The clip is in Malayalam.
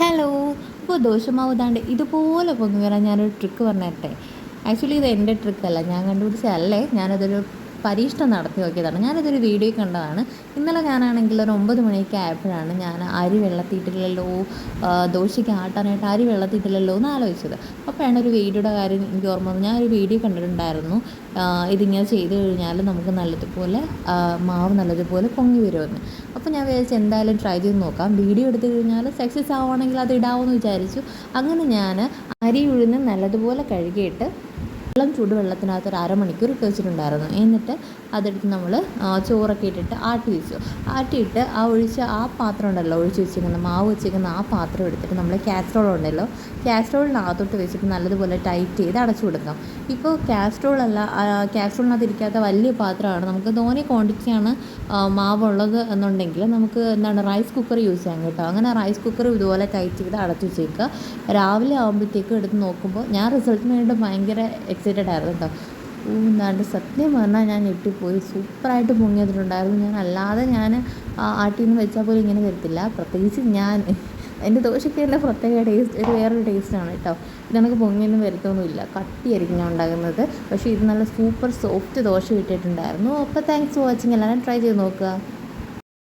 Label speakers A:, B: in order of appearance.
A: ഹലോ. ഇപ്പോൾ ദോശമാവ് ദാണ്ട് ഇതുപോലെ പൊങ്ങി വരാൻ ഞാനൊരു ട്രിക്ക് പറഞ്ഞു തരട്ടെ. ആക്ച്വലി ഇത് എൻ്റെ ട്രിക്കല്ല, ഞാൻ കണ്ടുപിടിച്ചതല്ലേ. ഞാനതൊരു പരീക്ഷണം നടത്തി നോക്കിയതാണ്. ഞാനതൊരു വീഡിയോ കണ്ടതാണ്. ഇന്നലെ ഞാനാണെങ്കിൽ ഒരു 9 മണിയൊക്കെ ആയപ്പോഴാണ് ഞാൻ അരി വെള്ളത്തിയിട്ടില്ലല്ലോ, ദോശയ്ക്ക് ആട്ടാനായിട്ട് അരി വെള്ളത്തിയിട്ടില്ലല്ലോ എന്ന് ആലോചിച്ചത്. അപ്പോഴാണ് ഒരു വീഡിയോയുടെ കാര്യം എനിക്ക് ഓർമ്മ വന്നത്. ഞാനൊരു വീഡിയോ കണ്ടിട്ടുണ്ടായിരുന്നു, ഇതിങ്ങനെ ചെയ്ത് കഴിഞ്ഞാൽ നമുക്ക് നല്ലതുപോലെ മാവ് നല്ലതുപോലെ പൊങ്ങി വരുമെന്ന്. അപ്പോൾ ഞാൻ വിചാരിച്ചു എന്തായാലും ട്രൈ ചെയ്ത് നോക്കാം. വീഡിയോ എടുത്തു കഴിഞ്ഞാൽ സക്സസ് ആവുകയാണെങ്കിൽ അത് ഇടാമെന്ന് വിചാരിച്ചു. അങ്ങനെ ഞാൻ അരി ഉഴുന്ന് നല്ലതുപോലെ കഴുകിയിട്ട് ചൂടുവെള്ളത്തിനകത്ത് ഒരു അരമണിക്കൂർ ഇട്ട് വെച്ചിട്ടുണ്ടായിരുന്നു. എന്നിട്ട് അതെടുത്ത് നമ്മൾ ചോറൊക്കെ ഇട്ടിട്ട് ആട്ടിയിട്ട് ആ പാത്രം ഉണ്ടല്ലോ, ഒഴിച്ച് വെച്ചിരിക്കുന്ന മാവ് വെച്ചിരിക്കുന്ന ആ പാത്രം എടുത്തിട്ട് നമ്മൾ കാസ്ട്രോൾ കാസ്ട്രോളിനകത്തോട്ട് വെച്ചിട്ട് നല്ലതുപോലെ ടൈറ്റ് ചെയ്ത് അടച്ചു കൊടുക്കാം. ഇപ്പോൾ കാസ്ട്രോളിനകത്ത് ഇരിക്കാത്ത വലിയ പാത്രമാണ്, നമുക്ക് തോനെ ക്വാണ്ടിറ്റിയാണ് മാവുള്ളത് എന്നുണ്ടെങ്കിൽ നമുക്ക് റൈസ് കുക്കർ യൂസ് ചെയ്യാം കേട്ടോ. അങ്ങനെ റൈസ് കുക്കർ ഇതുപോലെ ടൈറ്റ് ചെയ്ത് അടച്ചു വെച്ചേക്കുക. രാവിലെ ആകുമ്പോഴത്തേക്കും എടുത്ത് നോക്കുമ്പോൾ ഞാൻ റിസൾട്ടിന് വേണ്ടി ഭയങ്കര എക്സൈറ്റഡ് ആയിരുന്നു കേട്ടോ. എന്താണ്ട് സത്യം പറഞ്ഞാൽ ഞാൻ ഞെട്ടിപ്പോയി. സൂപ്പറായിട്ട് പൊങ്ങിയിട്ടുണ്ടായിരുന്നു. ഞാൻ ആട്ടിൽ നിന്ന് വെച്ചാൽ പോലും ഇങ്ങനെ വരത്തില്ല. പ്രത്യേകിച്ച് എൻ്റെ ദോശയ്ക്ക് തന്നെ പ്രത്യേക വേറൊരു ടേസ്റ്റാണ് കേട്ടോ. ഇതണക്ക് പൊങ്ങിയൊന്നും വരുത്തൊന്നുമില്ല, കട്ടിയായിരിക്കും ഞാൻ ഉണ്ടാകുന്നത്. പക്ഷേ ഇത് നല്ല സൂപ്പർ സോഫ്റ്റ് ദോശ കിട്ടിയിട്ടുണ്ടായിരുന്നു. അപ്പോൾ താങ്ക്സ് ഫോർ വാച്ചിങ്. എല്ലാവരും ട്രൈ ചെയ്ത് നോക്കുക.